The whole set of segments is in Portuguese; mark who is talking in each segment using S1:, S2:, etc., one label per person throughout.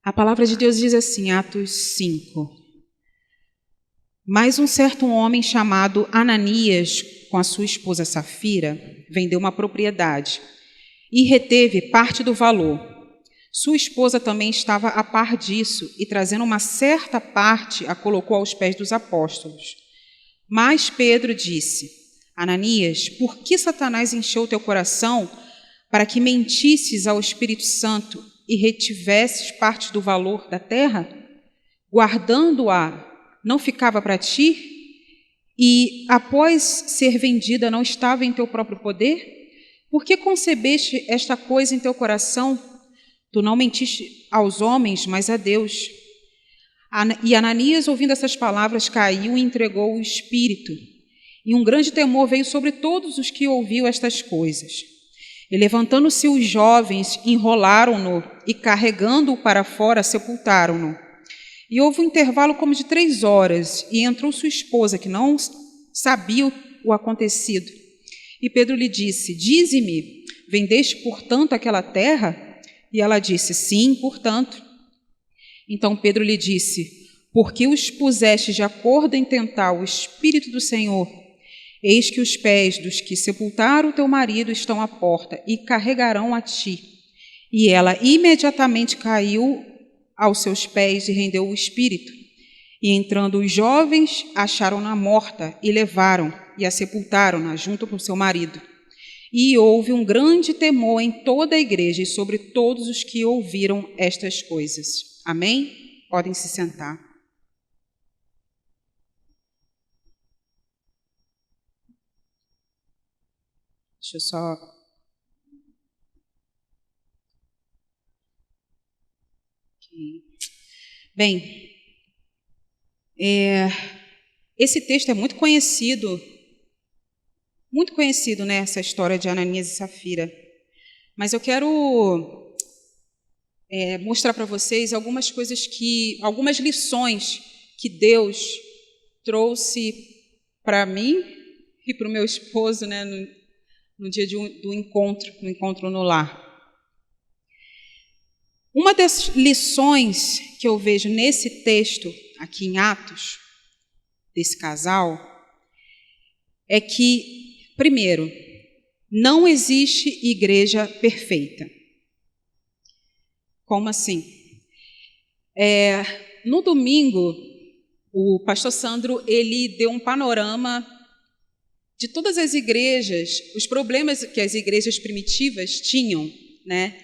S1: A palavra de Deus diz assim, Atos 5. Mas um certo homem chamado Ananias, com a sua esposa Safira, vendeu uma propriedade e reteve parte do valor. Sua esposa também estava a par disso e, trazendo uma certa parte, a colocou aos pés dos apóstolos. Mas Pedro disse, Ananias, por que Satanás encheu teu coração para que mentisses ao Espírito Santo e retivesses parte do valor da terra? Guardando-a, não ficava para ti? E, após ser vendida, não estava em teu próprio poder? Por que concebeste esta coisa em teu coração? Tu não mentiste aos homens, mas a Deus. E Ananias, ouvindo essas palavras, caiu e entregou o espírito. E um grande temor veio sobre todos os que ouviam estas coisas. E levantando-se os jovens, enrolaram-no e, carregando-o para fora, sepultaram-no. E houve um intervalo como de 3 horas, e entrou sua esposa, que não sabia o acontecido. E Pedro lhe disse, dize-me, vendeste, portanto, aquela terra? E ela disse, sim, portanto. Então Pedro lhe disse, porque os puseste de acordo em tentar o Espírito do Senhor? Eis que os pés dos que sepultaram o teu marido estão à porta e carregarão a ti. E ela imediatamente caiu aos seus pés e rendeu o espírito. E entrando os jovens, acharam-na morta e levaram e a sepultaram-na junto com seu marido. E houve um grande temor em toda a igreja e sobre todos os que ouviram estas coisas. Amém? Podem se sentar. Deixa eu só... Bem, esse texto é muito conhecido, né, essa história de Ananias e Safira. Mas eu quero mostrar para vocês algumas lições que Deus trouxe para mim e para o meu esposo, né, no dia do encontro no lar. Uma das lições que eu vejo nesse texto, aqui em Atos, desse casal, é que, primeiro, não existe igreja perfeita. Como assim? No domingo, o pastor Sandro, ele deu um panorama de todas as igrejas, os problemas que as igrejas primitivas tinham, né?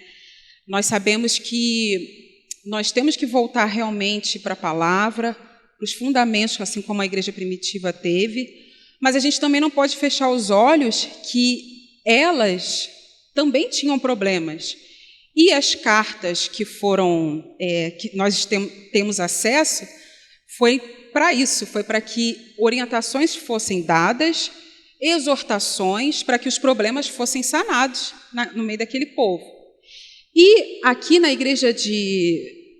S1: Nós sabemos que nós temos que voltar realmente para a palavra, para os fundamentos, assim como a igreja primitiva teve, mas a gente também não pode fechar os olhos que elas também tinham problemas. E as cartas que nós temos acesso, foi para isso, foi para que orientações fossem dadas, exortações, para que os problemas fossem sanados no meio daquele povo. E aqui na igreja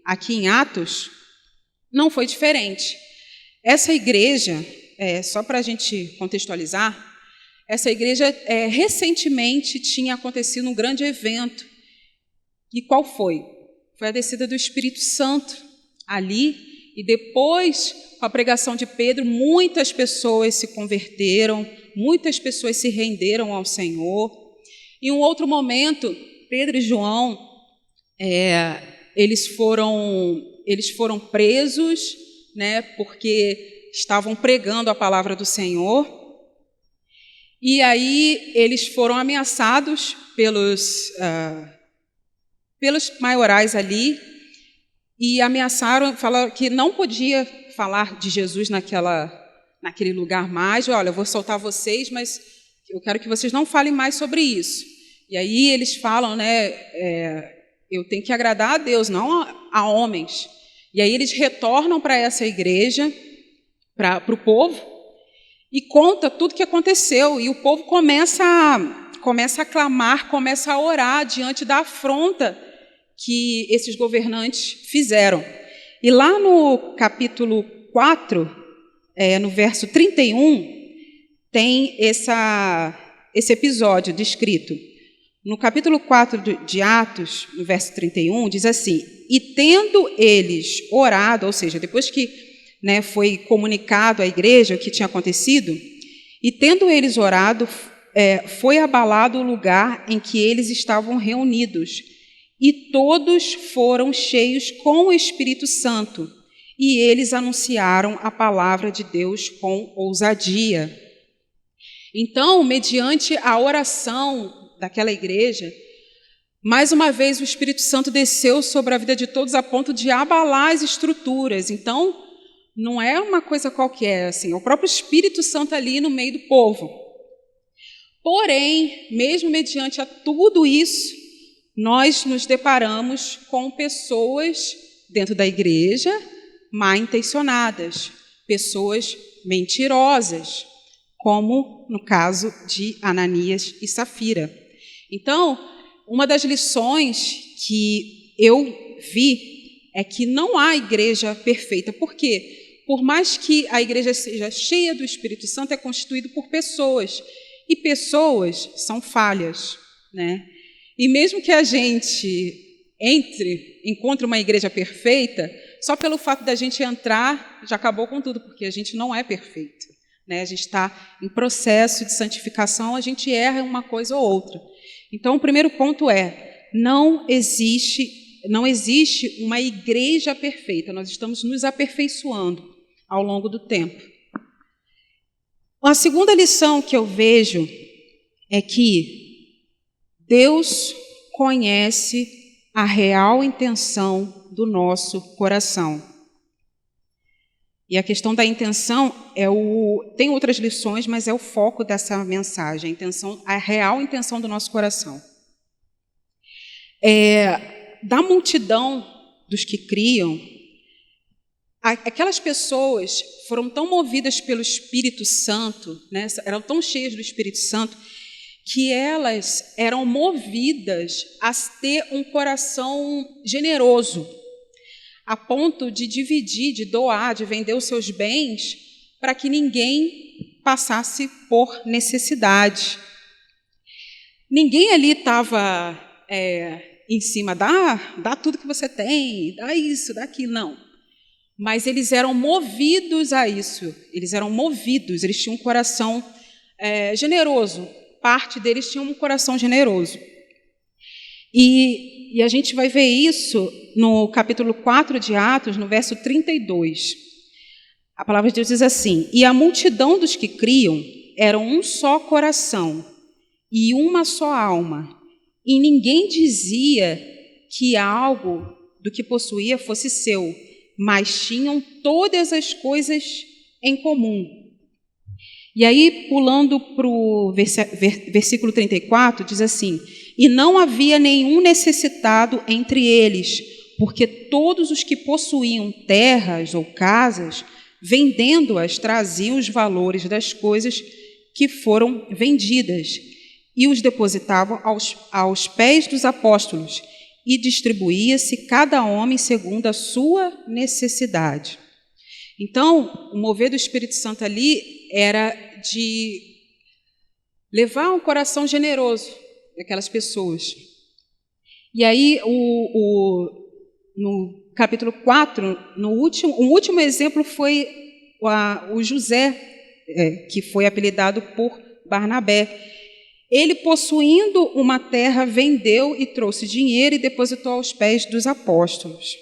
S1: aqui em Atos, não foi diferente. Essa igreja, só para a gente contextualizar, essa igreja recentemente tinha acontecido um grande evento. E qual foi? Foi a descida do Espírito Santo ali, e depois, com a pregação de Pedro, muitas pessoas se converteram, muitas pessoas se renderam ao Senhor. Em um outro momento, Pedro e João, eles foram presos, né, porque estavam pregando a palavra do Senhor. E aí eles foram ameaçados pelos maiorais ali e ameaçaram, falaram que não podia falar de Jesus naquele lugar mais. Olha, eu vou soltar vocês, mas eu quero que vocês não falem mais sobre isso. E aí eles falam, né, eu tenho que agradar a Deus, não a homens. E aí eles retornam para essa igreja, para o povo, e conta tudo o que aconteceu. E o povo começa a clamar, começa a orar diante da afronta que esses governantes fizeram. E lá no capítulo 4, no verso 31, tem esse episódio descrito. No capítulo 4 de Atos, no verso 31, diz assim: e tendo eles orado, ou seja, depois que, né, foi comunicado à igreja o que tinha acontecido, e tendo eles orado, foi abalado o lugar em que eles estavam reunidos, e todos foram cheios com o Espírito Santo, e eles anunciaram a palavra de Deus com ousadia. Então, mediante a oração daquela igreja, mais uma vez o Espírito Santo desceu sobre a vida de todos a ponto de abalar as estruturas. Então, não é uma coisa qualquer, assim, é o próprio Espírito Santo ali no meio do povo. Porém, mesmo mediante a tudo isso, nós nos deparamos com pessoas dentro da igreja mal intencionadas, pessoas mentirosas, como no caso de Ananias e Safira. Então, uma das lições que eu vi é que não há igreja perfeita. Por quê? Por mais que a igreja seja cheia do Espírito Santo, é constituído por pessoas. E pessoas são falhas, né? E mesmo que a gente encontre uma igreja perfeita, só pelo fato da gente entrar, já acabou com tudo, porque a gente não é perfeito, né? A gente está em processo de santificação, a gente erra uma coisa ou outra. Então, o primeiro ponto é: não existe uma igreja perfeita, nós estamos nos aperfeiçoando ao longo do tempo. A segunda lição que eu vejo é que Deus conhece a real intenção do nosso coração. E a questão da intenção tem outras lições, mas é o foco dessa mensagem, a real intenção do nosso coração. Da multidão dos que criam, aquelas pessoas foram tão movidas pelo Espírito Santo, né, eram tão cheias do Espírito Santo, que elas eram movidas a ter um coração generoso, a ponto de dividir, de doar, de vender os seus bens para que ninguém passasse por necessidade. Ninguém ali estava em cima, dá tudo que você tem, dá isso, dá aquilo, não. Mas eles eram movidos a isso, eles tinham um coração generoso, parte deles tinha um coração generoso. E a gente vai ver isso no capítulo 4 de Atos, no verso 32. A palavra de Deus diz assim: e a multidão dos que criam eram um só coração e uma só alma, e ninguém dizia que algo do que possuía fosse seu, mas tinham todas as coisas em comum. E aí, pulando para o versículo 34, diz assim: e não havia nenhum necessitado entre eles, porque todos os que possuíam terras ou casas, vendendo-as, traziam os valores das coisas que foram vendidas e os depositavam aos pés dos apóstolos, e distribuía-se cada homem segundo a sua necessidade. Então, o mover do Espírito Santo ali era de levar um coração generoso daquelas pessoas. E aí, no capítulo 4, o último exemplo foi o José, que foi apelidado por Barnabé. Ele, possuindo uma terra, vendeu e trouxe dinheiro e depositou aos pés dos apóstolos.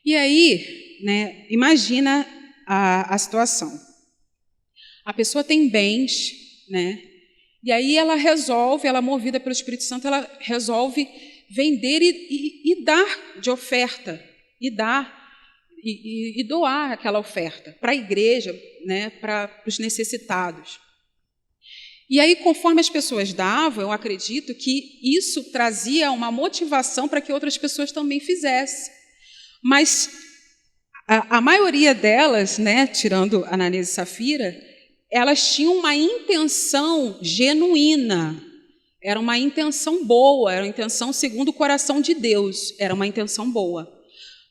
S1: E aí, né, imagina a situação. A pessoa tem bens, né? E aí ela movida pelo Espírito Santo, ela resolve vender e dar de oferta, e doar aquela oferta para a igreja, né, para os necessitados. E aí, conforme as pessoas davam, eu acredito que isso trazia uma motivação para que outras pessoas também fizessem. Mas a maioria delas, né, tirando Ananias e Safira, elas tinham uma intenção genuína, era uma intenção boa, era uma intenção segundo o coração de Deus, era uma intenção boa.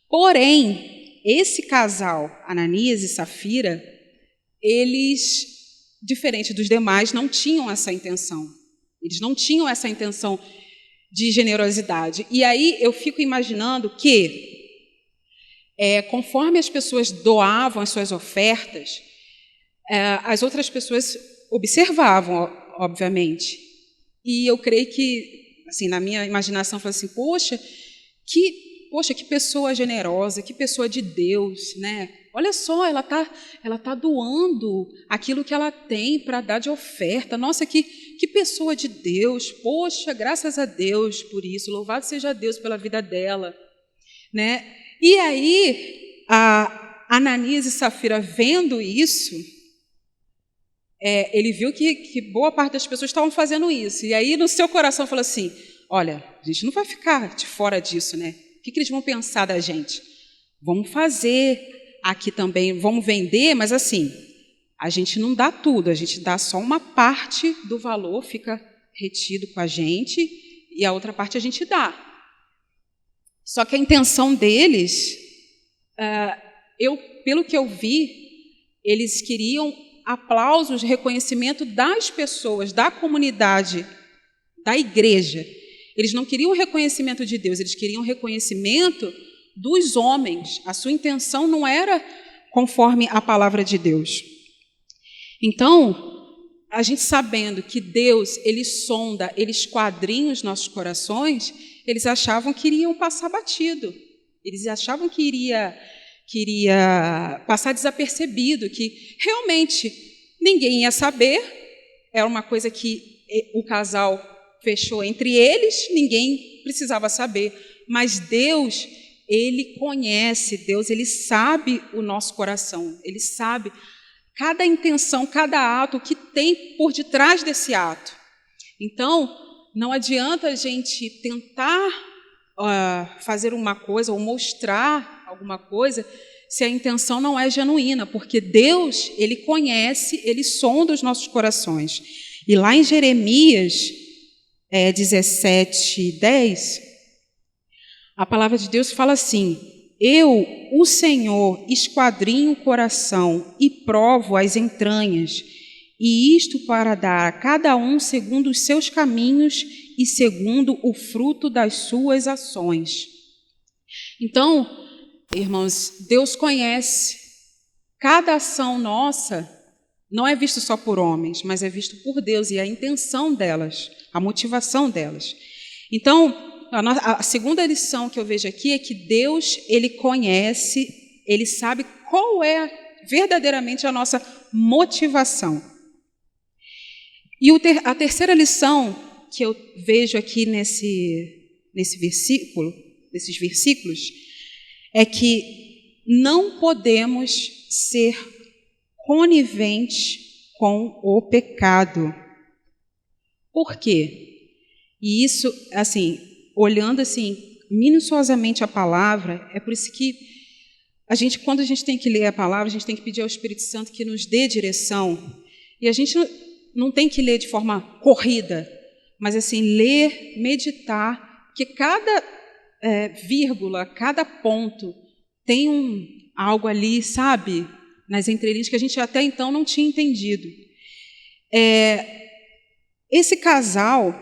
S1: Porém, esse casal, Ananias e Safira, eles, diferente dos demais, não tinham essa intenção. Eles não tinham essa intenção de generosidade. E aí eu fico imaginando que, conforme as pessoas doavam as suas ofertas, as outras pessoas observavam, obviamente. E eu creio que, assim, na minha imaginação, eu falei assim, poxa, que pessoa generosa, que pessoa de Deus, né? Olha só, ela tá doando aquilo que ela tem para dar de oferta. Nossa, que pessoa de Deus. Poxa, graças a Deus por isso. Louvado seja Deus pela vida dela, né? E aí, Ananias e Safira, vendo isso, ele viu que boa parte das pessoas estavam fazendo isso. E aí, no seu coração, falou assim, olha, a gente não vai ficar de fora disso, né? O que eles vão pensar da gente? Vamos fazer aqui também, vamos vender, mas assim, a gente não dá tudo, a gente dá só uma parte do valor, fica retido com a gente, e a outra parte a gente dá. Só que a intenção deles, pelo que eu vi, eles queriam aplausos, reconhecimento das pessoas, da comunidade, da igreja. Eles não queriam o reconhecimento de Deus, eles queriam o reconhecimento dos homens. A sua intenção não era conforme a palavra de Deus. Então, a gente sabendo que Deus, Ele sonda, Ele esquadrinha os nossos corações, eles achavam que iriam passar batido. Eles achavam que iria passar desapercebido, que realmente ninguém ia saber, era uma coisa que o casal fechou entre eles, ninguém precisava saber, mas Deus, Ele conhece, Deus, Ele sabe o nosso coração, Ele sabe cada intenção, cada ato, o que tem por detrás desse ato. Então, não adianta a gente tentar fazer uma coisa ou mostrar alguma coisa se a intenção não é genuína, porque Deus, Ele conhece, Ele sonda os nossos corações. E lá em Jeremias 17:10, a palavra de Deus fala assim, eu, o Senhor, esquadrinho o coração e provo as entranhas, e isto para dar a cada um segundo os seus caminhos e segundo o fruto das suas ações. Então, irmãos, Deus conhece cada ação nossa, não é visto só por homens, mas é visto por Deus, e a intenção delas, a motivação delas. Então, a segunda lição que eu vejo aqui é que Deus, Ele conhece, Ele sabe qual é verdadeiramente a nossa motivação. E a terceira lição que eu vejo aqui nesses versículos, é que não podemos ser coniventes com o pecado. Por quê? E isso, assim, olhando assim minuciosamente a palavra, é por isso que quando a gente tem que ler a palavra, a gente tem que pedir ao Espírito Santo que nos dê direção. E a gente não tem que ler de forma corrida, mas assim, ler, meditar, porque cada vírgula, cada ponto tem algo ali, sabe, nas entrelinhas que a gente até então não tinha entendido. Esse casal,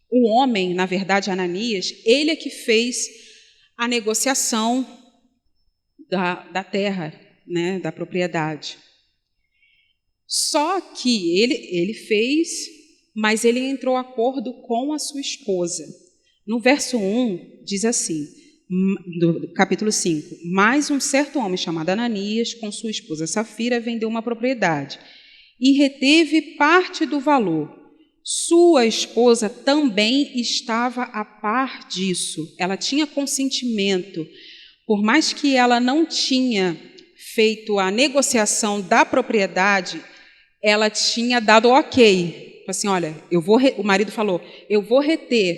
S1: o homem, na verdade, Ananias, ele é que fez a negociação da terra, né, da propriedade. Só que ele fez, mas ele entrou em acordo com a sua esposa. No verso 1, diz assim, do capítulo 5, mas um certo homem chamado Ananias, com sua esposa Safira, vendeu uma propriedade e reteve parte do valor. Sua esposa também estava a par disso. Ela tinha consentimento. Por mais que ela não tinha feito a negociação da propriedade, ela tinha dado ok. Assim, olha, o marido falou, eu vou reter.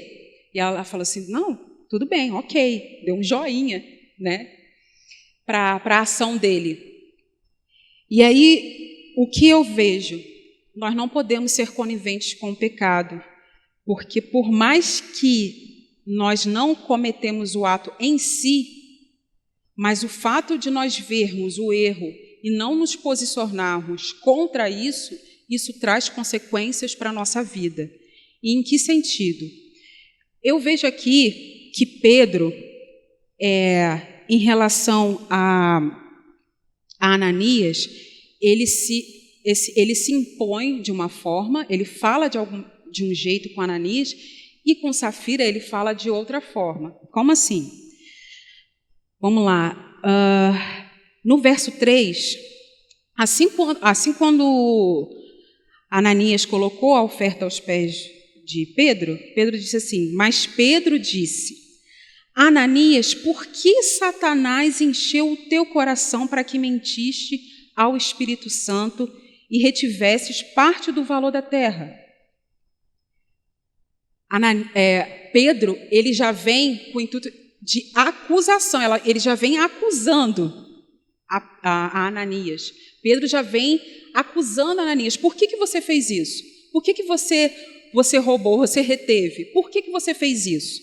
S1: E ela falou assim, não, tudo bem, ok. Deu um joinha, né, para a ação dele. E aí, o que eu vejo? Nós não podemos ser coniventes com o pecado, porque por mais que nós não cometemos o ato em si, mas o fato de nós vermos o erro e não nos posicionarmos contra isso, isso traz consequências para a nossa vida. E em que sentido? Eu vejo aqui que Pedro, em relação a Ananias, ele se impõe de uma forma, ele fala de um jeito com Ananias, e com Safira ele fala de outra forma. Como assim? Vamos lá. No verso 3, assim quando Ananias colocou a oferta aos pés de Pedro, Pedro disse assim, mas Pedro disse, Ananias, por que Satanás encheu o teu coração para que mentiste ao Espírito Santo e retivesses parte do valor da terra? Pedro, ele já vem com o intuito de acusação, ele já vem acusando a Ananias. Pedro já vem acusando a Ananias. Por que você fez isso? Por que você roubou, você reteve? Por que você fez isso?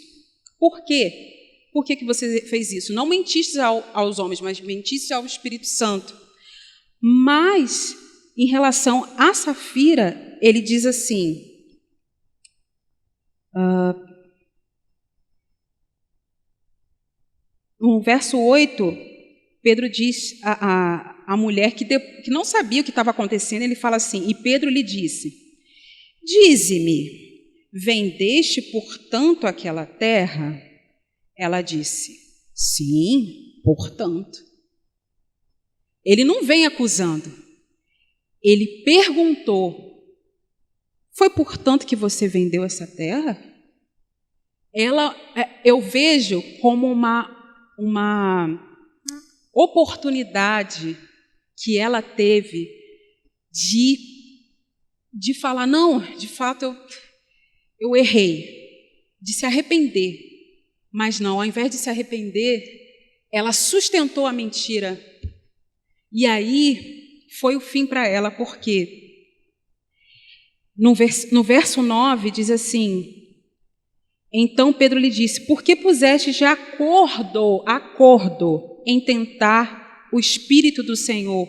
S1: Por quê? Por que você fez isso? Não mentiste aos homens, mas mentiste ao Espírito Santo. Mas, em relação a Safira, ele diz assim, no verso 8, Pedro diz a mulher que não sabia o que estava acontecendo, ele fala assim, e Pedro lhe disse, dize-me, vendeste, portanto, aquela terra? Ela disse, sim, portanto. Ele não vem acusando, ele perguntou, foi portanto que você vendeu essa terra? Eu vejo como uma oportunidade que ela teve de falar, não, de fato eu errei, de se arrepender. Mas não, ao invés de se arrepender, ela sustentou a mentira. E aí foi o fim para ela, porque no verso 9 diz assim, então Pedro lhe disse, por que puseste de acordo em tentar o Espírito do Senhor?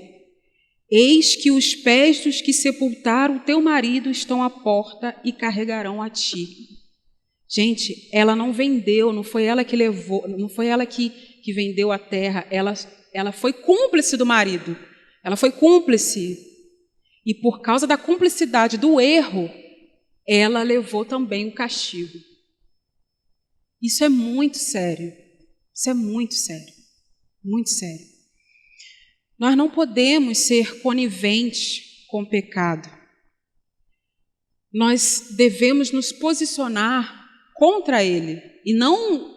S1: Eis que os pés dos que sepultaram o teu marido estão à porta e carregarão a ti. Gente, ela não vendeu, não foi ela que levou, não foi ela que vendeu a terra, ela foi cúmplice do marido, ela foi cúmplice. E por causa da cumplicidade do erro, ela levou também o castigo. Isso é muito sério, isso é muito sério, muito sério. Nós não podemos ser coniventes com o pecado. Nós devemos nos posicionar contra ele, e não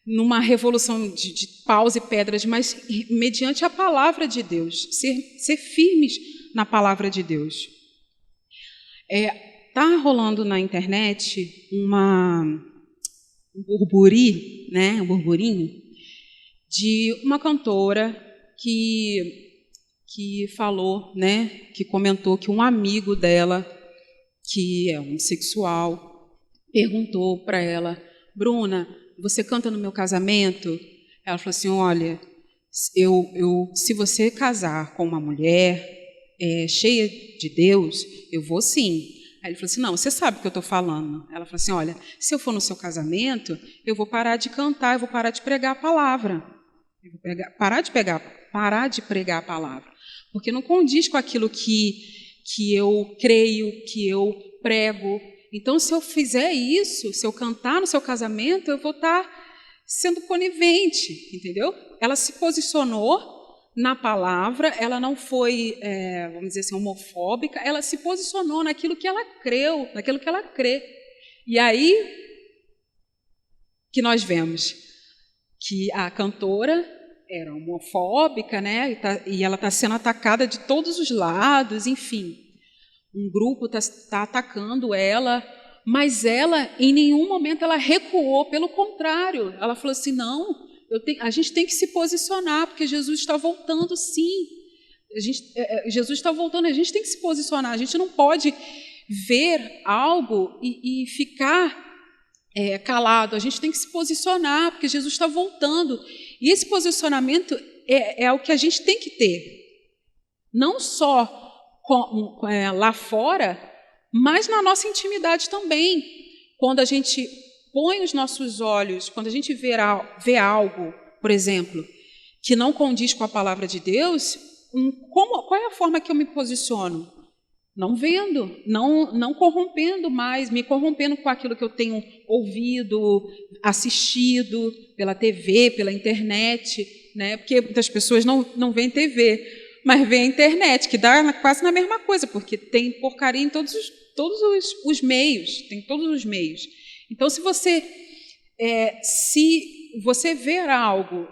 S1: numa revolução de paus e pedras, mas mediante a palavra de Deus, ser firmes na palavra de Deus. Está rolando na internet um burburinho de uma cantora que falou, que comentou que um amigo dela, que é homossexual, perguntou para ela, Bruna, você canta no meu casamento? Ela falou assim, olha, se você casar com uma mulher cheia de Deus, eu vou sim. Aí ele falou assim, não, você sabe o que eu estou falando. Ela falou assim, olha, se eu for no seu casamento, eu vou parar de cantar, eu vou parar de pregar a palavra. Eu vou parar de pregar a palavra. Porque não condiz com aquilo que eu creio, que eu prego. Então, se eu fizer isso, se eu cantar no seu casamento, eu vou estar sendo conivente, entendeu? Ela se posicionou na palavra, ela não foi, vamos dizer assim, homofóbica, ela se posicionou naquilo que ela creu, naquilo que ela crê. E aí que nós vemos que a cantora era homofóbica, e ela está sendo atacada de todos os lados, enfim. Um grupo está atacando ela, mas ela, em nenhum momento, ela recuou, pelo contrário, ela falou assim, não, a gente tem que se posicionar, porque Jesus está voltando, sim. Jesus está voltando, a gente tem que se posicionar, a gente não pode ver algo e ficar calado, a gente tem que se posicionar, porque Jesus está voltando. E esse posicionamento é o que a gente tem que ter. Não só lá fora, mas na nossa intimidade também. Quando a gente põe os nossos olhos, quando a gente vê algo, por exemplo, que não condiz com a palavra de Deus, qual é a forma que eu me posiciono? Não vendo, não corrompendo mais, me corrompendo com aquilo que eu tenho ouvido, assistido pela TV, pela internet, né? Porque muitas pessoas não veem TV, mas veem a internet, que dá quase na mesma coisa, porque tem porcaria em todos os meios, tem todos os meios. Então, se você ver algo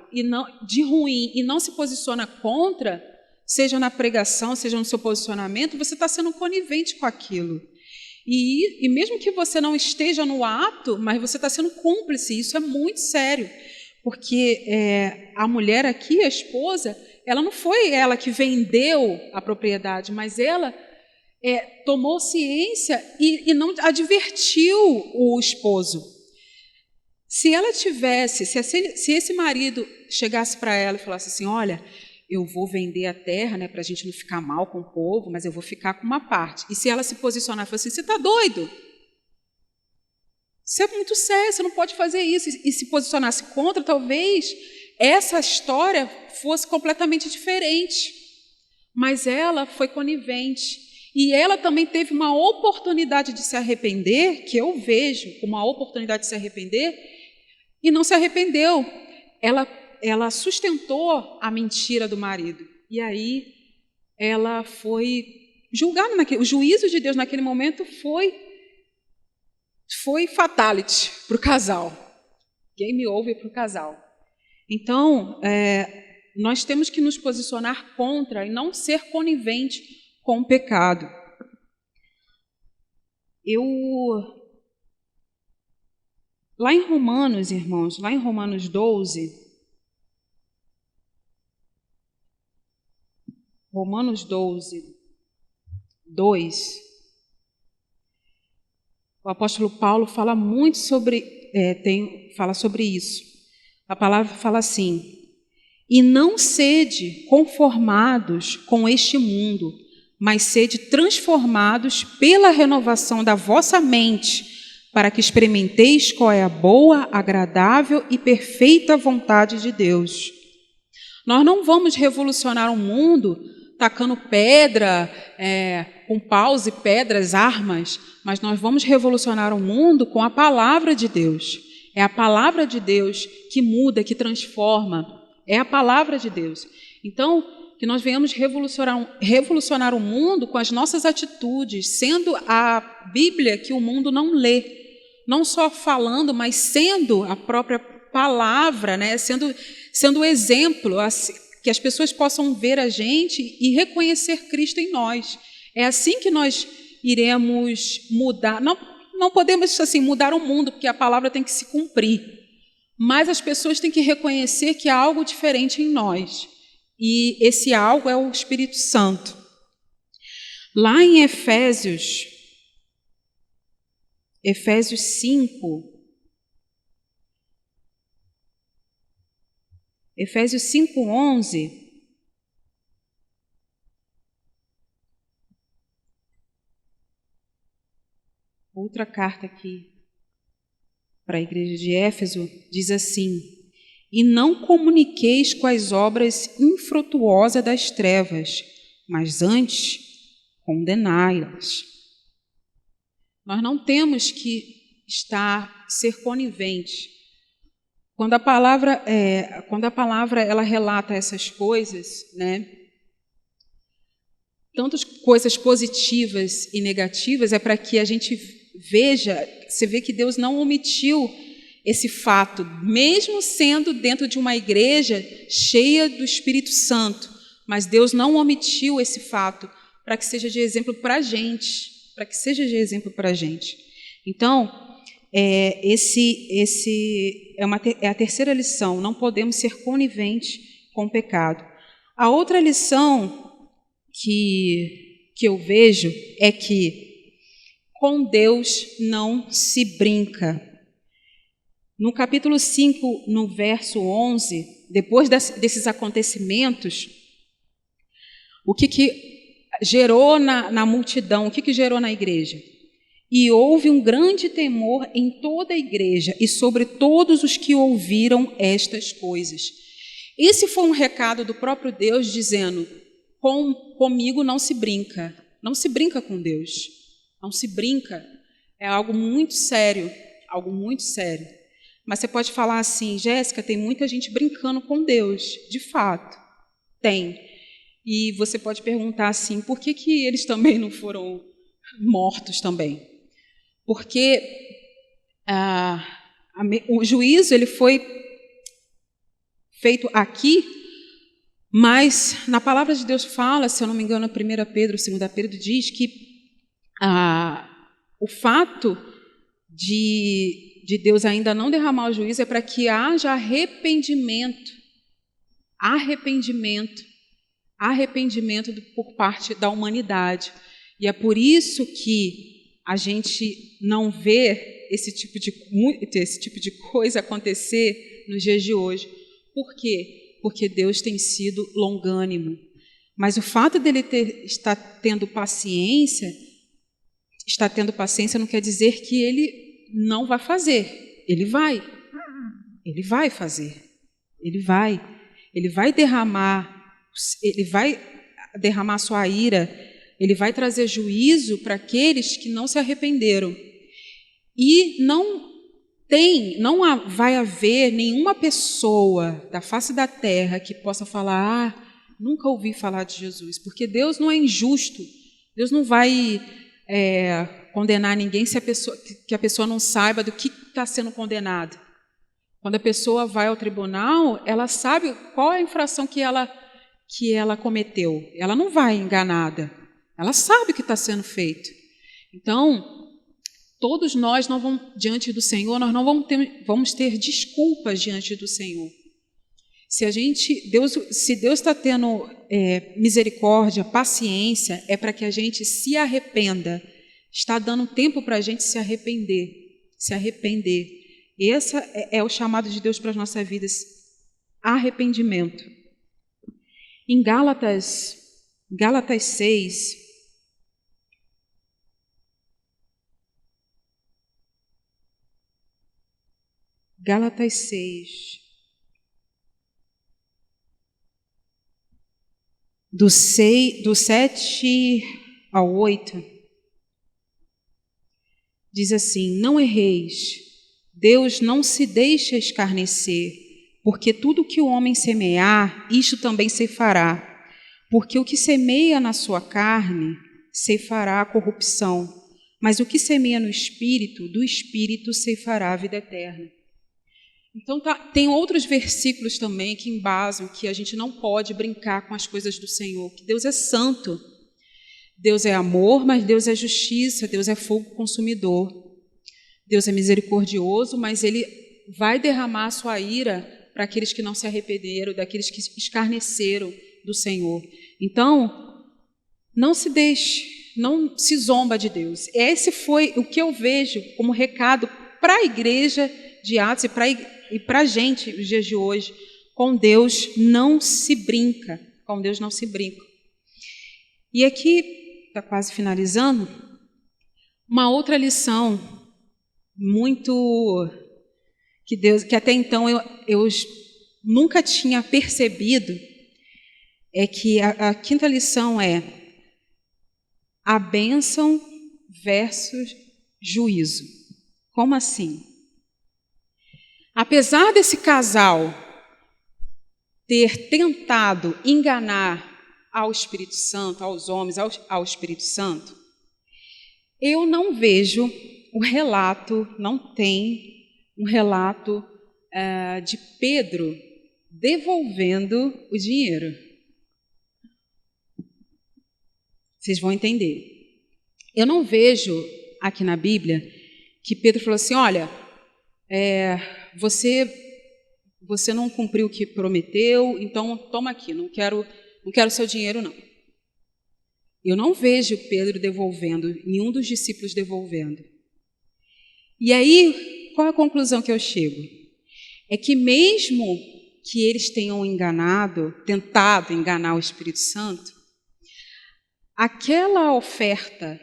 S1: de ruim e não se posiciona contra, seja na pregação, seja no seu posicionamento, você está sendo conivente com aquilo. E mesmo que você não esteja no ato, mas você está sendo cúmplice, isso é muito sério. Porque a mulher aqui, a esposa, ela não foi ela que vendeu a propriedade, mas ela tomou ciência e não advertiu o esposo. Se ela tivesse, se esse marido chegasse para ela e falasse assim, olha, eu vou vender a terra, né, para a gente não ficar mal com o povo, mas eu vou ficar com uma parte. E se ela se posicionar e falar assim, você está doido? Isso é muito sério, você não pode fazer isso. E se posicionasse contra, talvez essa história fosse completamente diferente. Mas ela foi conivente. E ela também teve uma oportunidade de se arrepender, que eu vejo como uma oportunidade de se arrepender, e não se arrependeu. Ela sustentou a mentira do marido. E aí ela foi julgada. O juízo de Deus naquele momento foi fatality para o casal. Game over para o casal. Então, nós temos que nos posicionar contra e não ser conivente com o pecado. Lá em Romanos, irmãos, lá em Romanos 12, Romanos 12, 2, o apóstolo Paulo fala muito fala sobre isso. A palavra fala assim, e não sede conformados com este mundo, mas sede transformados pela renovação da vossa mente, para que experimenteis qual é a boa, agradável e perfeita vontade de Deus. Nós não vamos revolucionar o mundo tacando pedra, com paus e pedras, armas, mas nós vamos revolucionar o mundo com a palavra de Deus. É a palavra de Deus que muda, que transforma. É a palavra de Deus. Então, que nós venhamos revolucionar o mundo com as nossas atitudes, sendo a Bíblia que o mundo não lê. Não só falando, mas sendo a própria palavra, né? Sendo o exemplo, assim, que as pessoas possam ver a gente e reconhecer Cristo em nós. É assim que nós iremos mudar. Não podemos assim mudar o mundo, porque a palavra tem que se cumprir. Mas as pessoas têm que reconhecer que há algo diferente em nós. E esse algo é o Espírito Santo. Lá em Efésios 5, Efésios 5:11, outra carta aqui para a igreja de Éfeso, diz assim, e não comuniqueis com as obras infrutuosas das trevas, mas antes condenai-las. Nós não temos que ser conivente. Quando a palavra ela relata essas coisas, né? Tantas coisas positivas e negativas, é para que a gente veja, você vê que Deus não omitiu esse fato, mesmo sendo dentro de uma igreja cheia do Espírito Santo, mas Deus não omitiu esse fato para que seja de exemplo para a gente, Então, é a terceira lição, não podemos ser coniventes com o pecado. A outra lição que eu vejo é que com Deus não se brinca. No capítulo 5, no verso 11, depois desses acontecimentos, o que gerou na multidão, o que gerou na igreja? E houve um grande temor em toda a igreja e sobre todos os que ouviram estas coisas. Esse foi um recado do próprio Deus dizendo: comigo não se brinca, não se brinca com Deus, não se brinca, é algo muito sério, algo muito sério. Mas você pode falar assim: Jéssica, tem muita gente brincando com Deus. De fato, tem. E você pode perguntar assim: por que eles também não foram mortos também? Porque o juízo ele foi feito aqui, mas na palavra de Deus fala, se eu não me engano, 1 Pedro, 2 Pedro diz que o fato de Deus ainda não derramar o juízo é para que haja arrependimento por parte da humanidade. E é por isso que a gente não vê esse tipo de coisa acontecer nos dias de hoje. Por quê? Porque Deus tem sido longânimo. Mas o fato dele estar tendo paciência não quer dizer que ele não vai fazer. Ele vai fazer. Ele vai derramar sua ira. Ele vai trazer juízo para aqueles que não se arrependeram. E não vai haver nenhuma pessoa da face da terra que possa falar: nunca ouvi falar de Jesus, porque Deus não é injusto. Deus não vai condenar ninguém que a pessoa não saiba do que está sendo condenado. Quando a pessoa vai ao tribunal, ela sabe qual é a infração que ela cometeu. Ela não vai enganada. Ela sabe o que está sendo feito. Então, todos nós não vamos, diante do Senhor, nós não vamos ter desculpas diante do Senhor. Se Deus está tendo misericórdia, paciência, é para que a gente se arrependa. Está dando tempo para a gente se arrepender. Esse é o chamado de Deus para as nossas vidas, arrependimento. Em Gálatas 6, do 7 ao 8, diz assim: não erreis, Deus não se deixa escarnecer, porque tudo que o homem semear, isto também ceifará. Porque o que semeia na sua carne, ceifará a corrupção, mas o que semeia no Espírito, do Espírito ceifará a vida eterna. Então, tem outros versículos também que embasam que a gente não pode brincar com as coisas do Senhor, que Deus é santo, Deus é amor, mas Deus é justiça, Deus é fogo consumidor. Deus é misericordioso, mas Ele vai derramar a sua ira para aqueles que não se arrependeram, daqueles que escarneceram do Senhor. Então, não se deixe, não se zomba de Deus. Esse foi o que eu vejo como recado para a igreja de Atos e para a gente, nos dias de hoje. Com Deus não se brinca. Com Deus não se brinca. E aqui, está quase finalizando, uma outra lição muito que até então eu nunca tinha percebido, é que a quinta lição é a bênção versus juízo. Como assim? Apesar desse casal ter tentado enganar ao Espírito Santo, aos homens, ao Espírito Santo, eu não vejo o relato, não tem um relato de Pedro devolvendo o dinheiro. Vocês vão entender. Eu não vejo aqui na Bíblia que Pedro falou assim: olha, você não cumpriu o que prometeu, então toma aqui, não quero seu dinheiro, não. Eu não vejo Pedro devolvendo, nenhum dos discípulos devolvendo. E aí, qual é a conclusão que eu chego? É que mesmo que eles tenham tentado enganar o Espírito Santo, aquela oferta,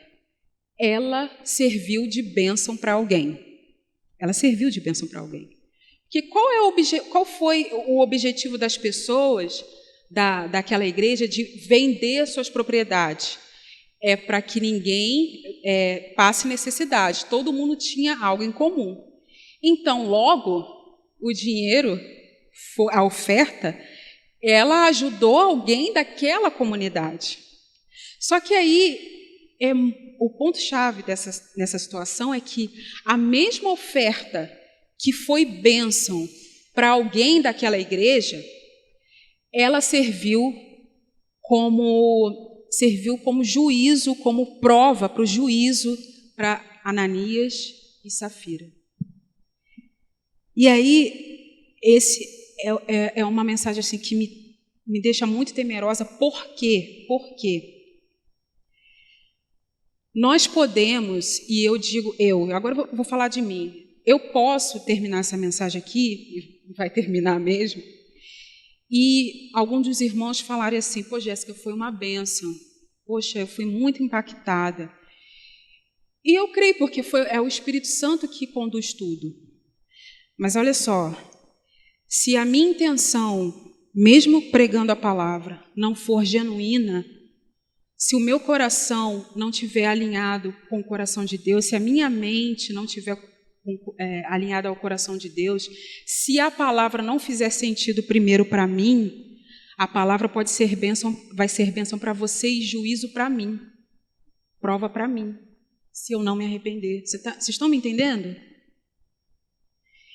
S1: ela serviu de bênção para alguém. Ela serviu de bênção para alguém. Porque qual foi o objetivo das pessoas daquela igreja de vender suas propriedades? É para que ninguém passe necessidade. Todo mundo tinha algo em comum. Então, logo, o dinheiro, a oferta, ela ajudou alguém daquela comunidade. Só que aí, o ponto-chave nessa situação é que a mesma oferta que foi bênção para alguém daquela igreja, ela serviu como juízo, como prova para o juízo para Ananias e Safira. E aí, esse é uma mensagem assim, que me deixa muito temerosa. Por quê? Por quê? Nós podemos, e eu digo agora eu vou falar de mim, eu posso terminar essa mensagem aqui, e vai terminar mesmo, e alguns dos irmãos falarem assim: pô, Jéssica, foi uma bênção, poxa, eu fui muito impactada. E eu creio, porque é o Espírito Santo que conduz tudo. Mas olha só, se a minha intenção, mesmo pregando a palavra, não for genuína, se o meu coração não estiver alinhado com o coração de Deus, se a minha mente não estiver alinhada ao coração de Deus, se a palavra não fizer sentido primeiro para mim, a palavra vai ser bênção para você e juízo para mim, prova para mim, se eu não me arrepender. Vocês estão me entendendo?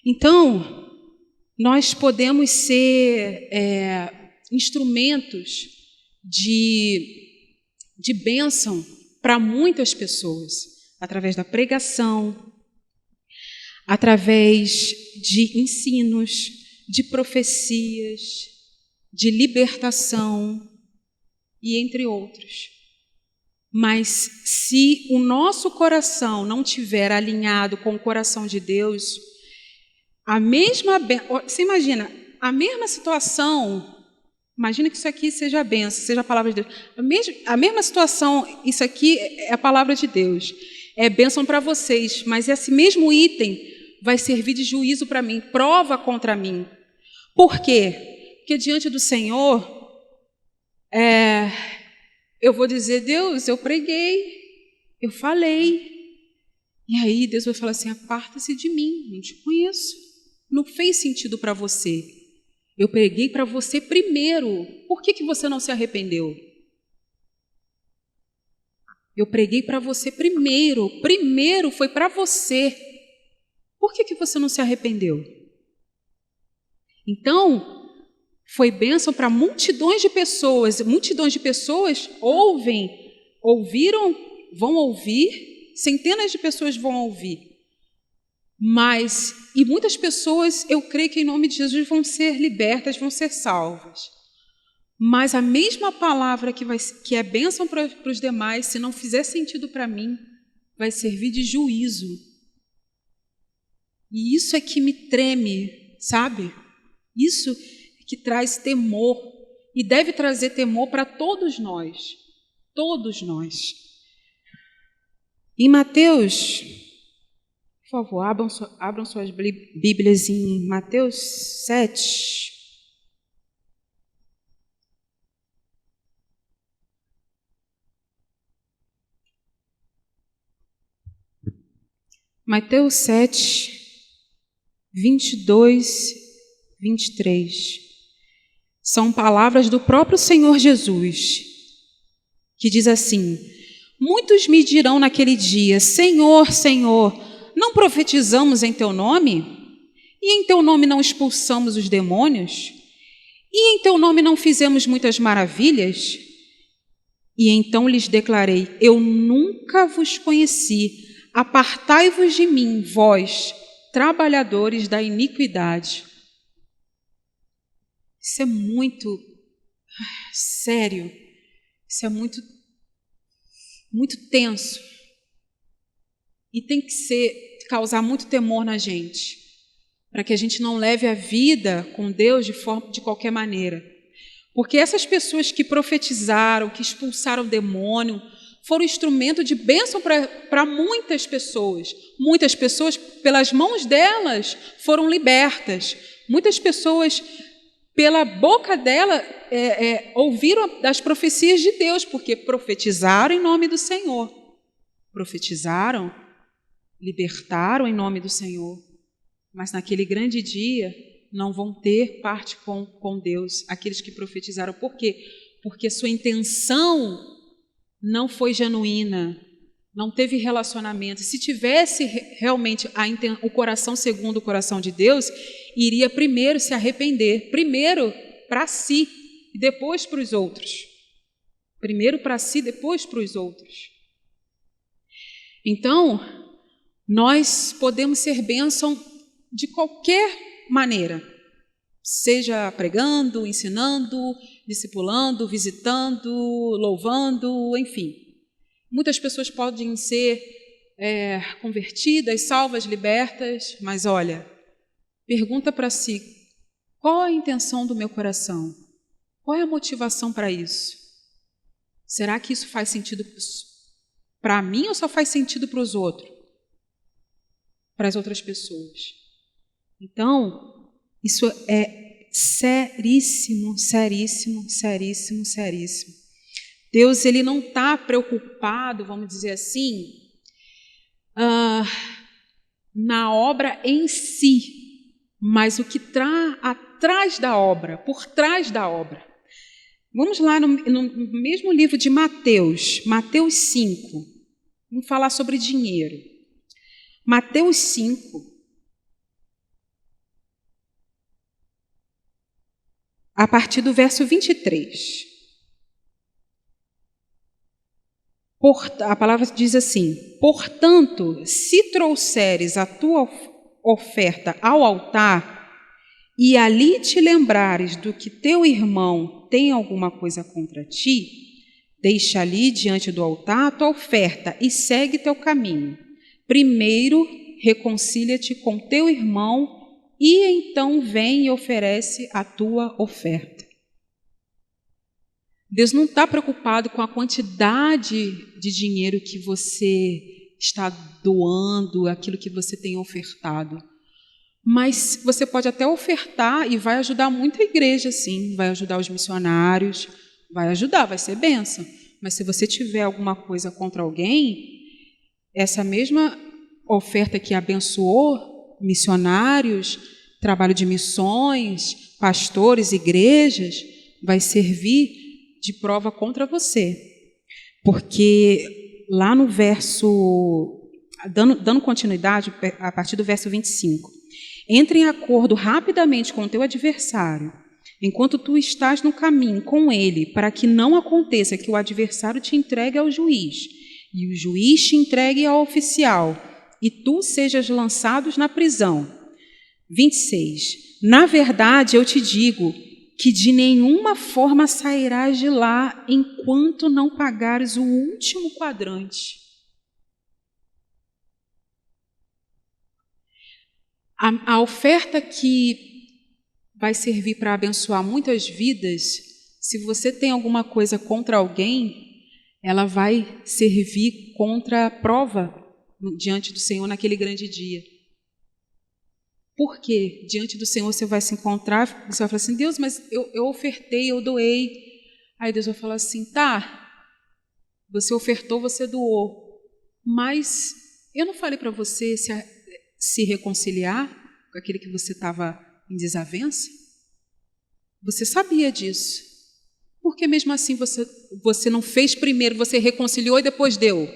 S1: Então, nós podemos ser instrumentos de bênção para muitas pessoas, através da pregação, através de ensinos, de profecias, de libertação e entre outros. Mas se o nosso coração não estiver alinhado com o coração de Deus, você imagina, a mesma situação. Imagina que isso aqui seja a bênção, seja a palavra de Deus. A mesma situação, isso aqui é a palavra de Deus. É bênção para vocês, mas esse mesmo item vai servir de juízo para mim, prova contra mim. Por quê? Porque diante do Senhor, eu vou dizer: Deus, eu preguei, eu falei. E aí Deus vai falar assim: aparta-se de mim, não te conheço. Não fez sentido para você. Eu preguei para você primeiro. Por que você não se arrependeu? Eu preguei para você primeiro. Primeiro foi para você. Por que você não se arrependeu? Então, foi bênção para multidões de pessoas. Multidões de pessoas ouviram, vão ouvir. Centenas de pessoas vão ouvir. E muitas pessoas, eu creio que em nome de Jesus vão ser libertas, vão ser salvas. Mas a mesma palavra que é bênção para os demais, se não fizer sentido para mim, vai servir de juízo. E isso é que me treme, sabe? Isso é que traz temor. E deve trazer temor para todos nós. Todos nós. Em Mateus, por favor, abram suas Bíblias em Mateus 7. Mateus 7, 22, 23. São palavras do próprio Senhor Jesus, que diz assim: muitos me dirão naquele dia: Senhor, Senhor, não profetizamos em teu nome? E em teu nome não expulsamos os demônios? E em teu nome não fizemos muitas maravilhas? E então lhes declarei: eu nunca vos conheci. Apartai-vos de mim, vós, trabalhadores da iniquidade. Isso é muito sério. Isso é muito tenso. E tem que causar muito temor na gente. para que a gente não leve a vida com Deus de qualquer maneira. Porque essas pessoas que profetizaram, que expulsaram o demônio, foram instrumento de bênção para muitas pessoas. Muitas pessoas, pelas mãos delas, foram libertas. Muitas pessoas, pela boca dela, ouviram das profecias de Deus, porque profetizaram em nome do Senhor. Profetizaram, libertaram em nome do Senhor. Mas naquele grande dia não vão ter parte com Deus, aqueles que profetizaram. Por quê? Porque sua intenção não foi genuína, não teve relacionamento. Se tivesse realmente o coração segundo o coração de Deus, iria primeiro se arrepender, primeiro para si e depois para os outros. Primeiro para si, depois para os outros. Então, nós podemos ser bênção de qualquer maneira, seja pregando, ensinando, discipulando, visitando, louvando, enfim. Muitas pessoas podem ser convertidas, salvas, libertas, mas olha, pergunta para si, qual a intenção do meu coração? Qual é a motivação para isso? Será que isso faz sentido para mim ou só faz sentido para os outros? Para as outras pessoas? Então, isso é seríssimo, seríssimo, seríssimo, seríssimo. Deus, ele não está preocupado, vamos dizer assim, na obra em si, mas o que está atrás da obra, por trás da obra. Vamos lá no mesmo livro de Mateus, Mateus 5, vamos falar sobre dinheiro. Mateus 5, a partir do verso 23. A palavra diz assim: portanto, se trouxeres a tua oferta ao altar e ali te lembrares do que teu irmão tem alguma coisa contra ti, deixa ali diante do altar a tua oferta e segue teu caminho. Primeiro, reconcilia-te com teu irmão e então vem e oferece a tua oferta. Deus não está preocupado com a quantidade de dinheiro que você está doando, aquilo que você tem ofertado. Mas você pode até ofertar e vai ajudar muito a igreja, sim. Vai ajudar os missionários, vai ajudar, vai ser bênção. Mas se você tiver alguma coisa contra alguém, essa mesma oferta que abençoou missionários, trabalho de missões, pastores, igrejas, vai servir de prova contra você. Porque lá no verso, dando continuidade, a partir do verso 25, entre em acordo rapidamente com o teu adversário, enquanto tu estás no caminho com ele, para que não aconteça que o adversário te entregue ao juiz, e o juiz te entregue ao oficial, e tu sejas lançados na prisão. 26. Na verdade, eu te digo que de nenhuma forma sairás de lá enquanto não pagares o último quadrante. A oferta que vai servir para abençoar muitas vidas, se você tem alguma coisa contra alguém, ela vai servir contra a prova diante do Senhor naquele grande dia. Por quê? Diante do Senhor você vai se encontrar, você vai falar assim, Deus, mas eu ofertei, eu doei. Aí Deus vai falar assim, tá, você ofertou, você doou, mas eu não falei para você se reconciliar com aquele que você estava em desavença? Você sabia disso. Por que mesmo assim você não fez primeiro, você reconciliou e depois deu?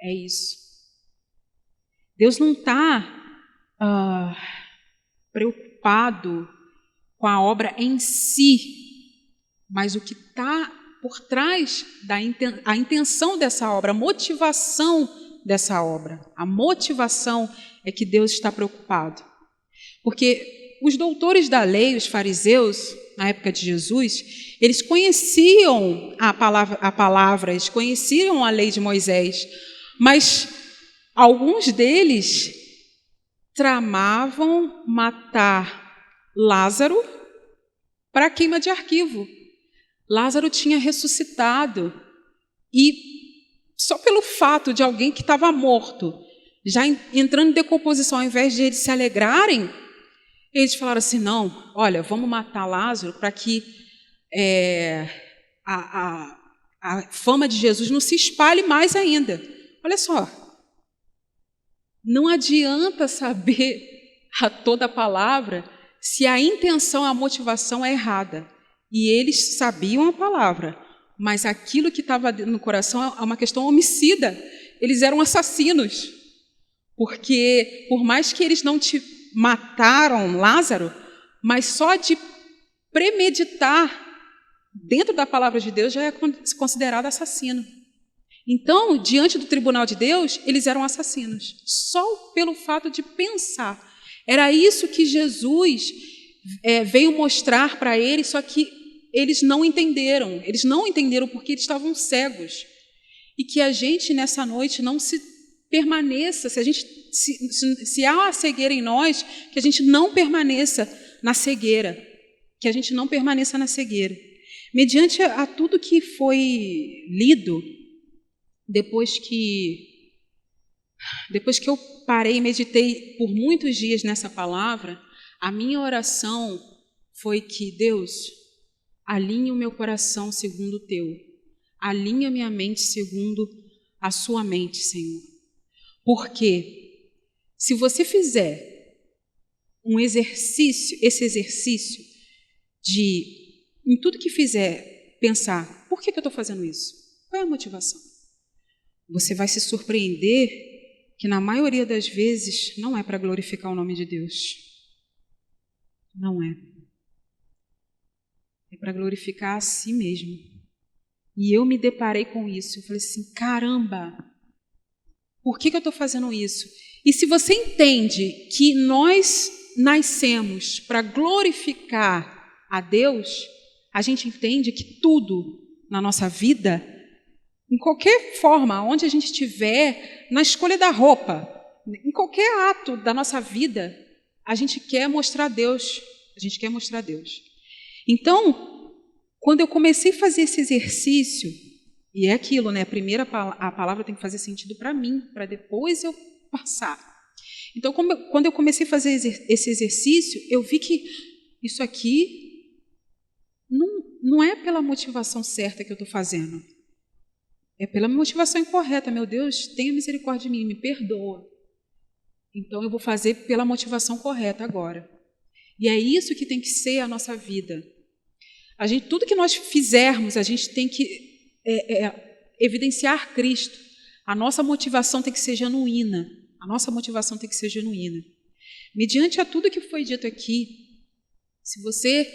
S1: É isso. Deus não está preocupado com a obra em si, mas o que está por trás a intenção dessa obra, a motivação dessa obra. A motivação é que Deus está preocupado. Porque os doutores da lei, os fariseus, na época de Jesus, eles conheciam a palavra, eles conheciam a lei de Moisés, mas alguns deles tramavam matar Lázaro para queima de arquivo. Lázaro tinha ressuscitado e só pelo fato de alguém que estava morto já entrando em decomposição, ao invés de eles se alegrarem, eles falaram assim, não, olha, vamos matar Lázaro para que a fama de Jesus não se espalhe mais ainda. Olha só, não adianta saber toda a palavra se a intenção, a motivação é errada. E eles sabiam a palavra, mas aquilo que estava no coração é uma questão homicida. Eles eram assassinos, porque por mais que eles não mataram Lázaro, mas só de premeditar dentro da palavra de Deus já é considerado assassino. Então, diante do tribunal de Deus, eles eram assassinos, só pelo fato de pensar. Era isso que Jesus veio mostrar para eles, só que eles não entenderam porque eles estavam cegos. E que a gente, nessa noite, não se permaneça, se há a cegueira em nós, que a gente não permaneça na cegueira, Mediante a tudo que foi lido, depois que eu parei e meditei por muitos dias nessa palavra, a minha oração foi que, Deus, alinhe o meu coração segundo o teu, alinhe a minha mente segundo a sua mente, Senhor. Porque se você fizer esse exercício de, em tudo que fizer, pensar, por que eu estou fazendo isso? Qual é a motivação? Você vai se surpreender que, na maioria das vezes, não é para glorificar o nome de Deus. Não é. É para glorificar a si mesmo. E eu me deparei com isso. Eu falei assim, caramba, por que eu estou fazendo isso? E se você entende que nós nascemos para glorificar a Deus, a gente entende que tudo na nossa vida, em qualquer forma, onde a gente estiver, na escolha da roupa, em qualquer ato da nossa vida, a gente quer mostrar a Deus. Então, quando eu comecei a fazer esse exercício, e é aquilo, né? Primeiro a palavra tem que fazer sentido para mim, para depois eu passar. Então, quando eu comecei a fazer esse exercício, eu vi que isso aqui não é pela motivação certa que eu estou fazendo. É pela motivação incorreta. Meu Deus, tenha misericórdia de mim, me perdoa. Então, eu vou fazer pela motivação correta agora. E é isso que tem que ser a nossa vida. Tudo que nós fizermos, a gente tem que evidenciar Cristo. A nossa motivação tem que ser genuína. Mediante a tudo que foi dito aqui, se você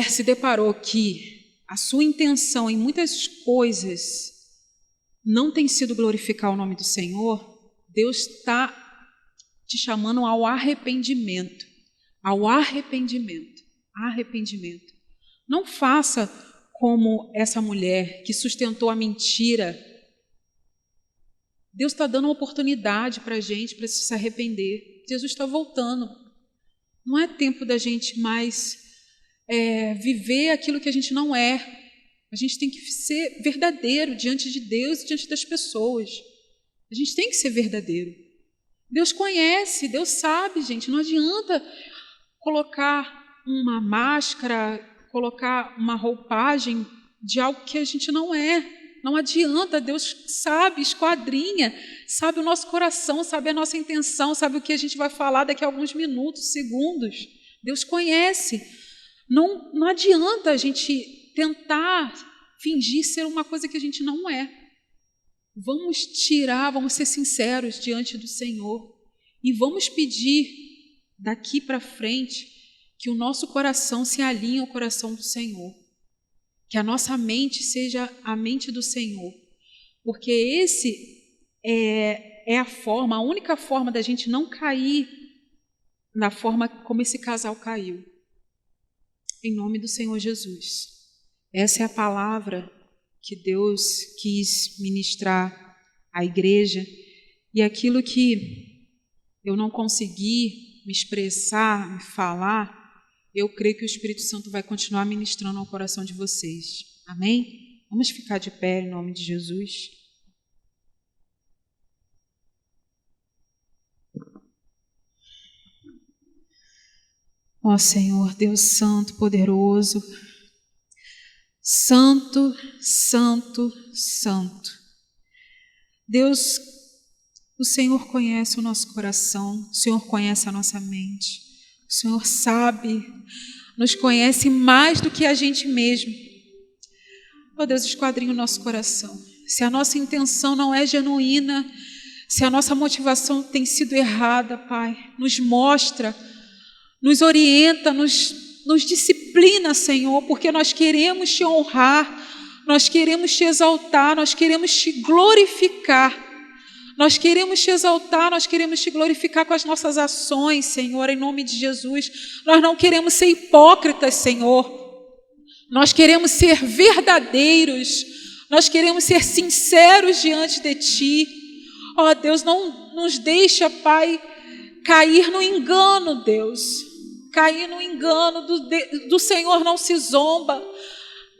S1: se deparou que a sua intenção em muitas coisas não tem sido glorificar o nome do Senhor, Deus está te chamando ao arrependimento. Arrependimento. Não faça como essa mulher que sustentou a mentira. Deus está dando uma oportunidade para a gente para se arrepender. Jesus está voltando. Não é tempo da gente mais viver aquilo que a gente não é. A gente tem que ser verdadeiro diante de Deus e diante das pessoas. A gente tem que ser verdadeiro. Deus conhece, Deus sabe, gente. Não adianta colocar uma máscara, colocar uma roupagem de algo que a gente não é. Não adianta, Deus sabe, esquadrinha, sabe o nosso coração, sabe a nossa intenção, sabe o que a gente vai falar daqui a alguns minutos, segundos. Deus conhece. Não adianta a gente tentar fingir ser uma coisa que a gente não é. Vamos ser sinceros diante do Senhor e vamos pedir daqui para frente que o nosso coração se alinhe ao coração do Senhor, que a nossa mente seja a mente do Senhor, porque esse é a única forma da gente não cair na forma como esse casal caiu. Em nome do Senhor Jesus. Essa é a palavra que Deus quis ministrar à igreja e aquilo que eu não conseguir me expressar, me falar, eu creio que o Espírito Santo vai continuar ministrando ao coração de vocês. Amém? Vamos ficar de pé em nome de Jesus. Ó Senhor, Deus Santo, poderoso, Santo, Santo, Santo. Deus, o Senhor conhece o nosso coração, o Senhor conhece a nossa mente, o Senhor sabe, nos conhece mais do que a gente mesmo. Ó Deus, esquadrinha o nosso coração. Se a nossa intenção não é genuína, se a nossa motivação tem sido errada, Pai, nos mostra, nos orienta, nos disciplina, Senhor, porque nós queremos Te honrar, nós queremos Te exaltar, nós queremos Te glorificar. Nós queremos Te exaltar, nós queremos Te glorificar com as nossas ações, Senhor, em nome de Jesus. Nós não queremos ser hipócritas, Senhor. Nós queremos ser verdadeiros, nós queremos ser sinceros diante de Ti. Ó Deus, não nos deixa, Pai, cair no engano, Deus. Cair no engano do Senhor não se zomba.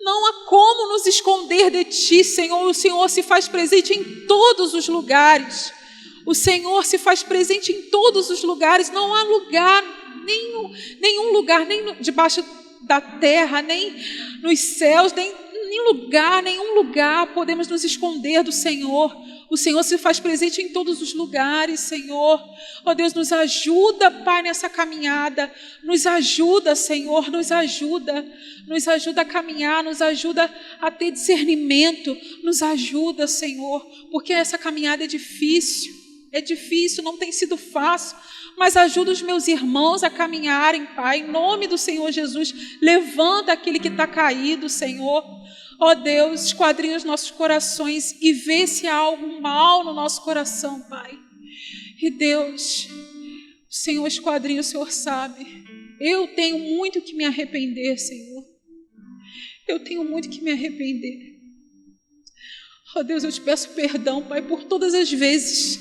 S1: Não há como nos esconder de Ti, Senhor. O Senhor se faz presente em todos os lugares. O Senhor se faz presente em todos os lugares. Não há lugar, nenhum lugar, nem debaixo da terra, nem nos céus, nenhum lugar podemos nos esconder do Senhor. O Senhor se faz presente em todos os lugares, Senhor. Ó Deus, nos ajuda, Pai, nessa caminhada. Nos ajuda, Senhor, nos ajuda. Nos ajuda a caminhar, nos ajuda a ter discernimento. Nos ajuda, Senhor, porque essa caminhada é difícil, não tem sido fácil. Mas ajuda os meus irmãos a caminharem, Pai, em nome do Senhor Jesus. Levanta aquele que está caído, Senhor. Ó Deus, esquadrinha os nossos corações e vê se há algo mal no nosso coração, Pai. E Deus, o Senhor esquadrinha, o Senhor sabe. Eu tenho muito que me arrepender, Senhor. Eu tenho muito que me arrepender. Ó Deus, eu te peço perdão, Pai, por todas as vezes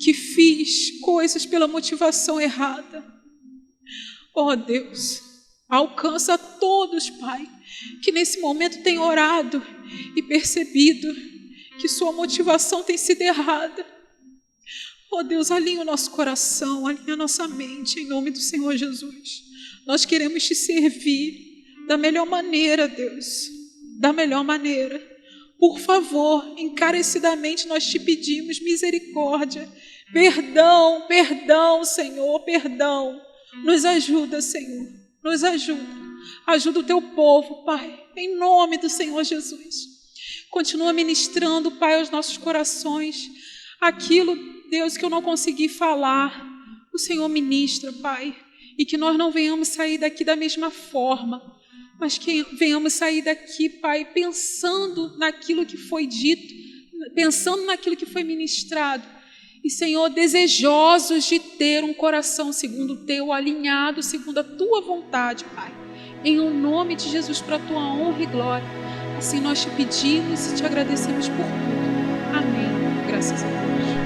S1: que fiz coisas pela motivação errada. Ó Deus, alcança a todos, Pai, que nesse momento tem orado e percebido que sua motivação tem sido errada. Ó Deus, alinha o nosso coração, alinha a nossa mente, em nome do Senhor Jesus. Nós queremos Te servir da melhor maneira, Deus, da melhor maneira. Por favor, encarecidamente nós Te pedimos misericórdia, perdão, perdão, Senhor, perdão. Nos ajuda, Senhor, nos ajuda. Ajuda o Teu povo, Pai, em nome do Senhor Jesus. Continua ministrando, Pai, aos nossos corações. Aquilo, Deus, que eu não consegui falar, o Senhor ministra, Pai. E que nós não venhamos sair daqui da mesma forma, mas que venhamos sair daqui, Pai, pensando naquilo que foi dito, pensando naquilo que foi ministrado. E, Senhor, desejosos de ter um coração segundo o Teu, alinhado segundo a Tua vontade, Pai. Em o nome de Jesus, para a Tua honra e glória. Assim nós Te pedimos e Te agradecemos por tudo. Amém. Graças a Deus.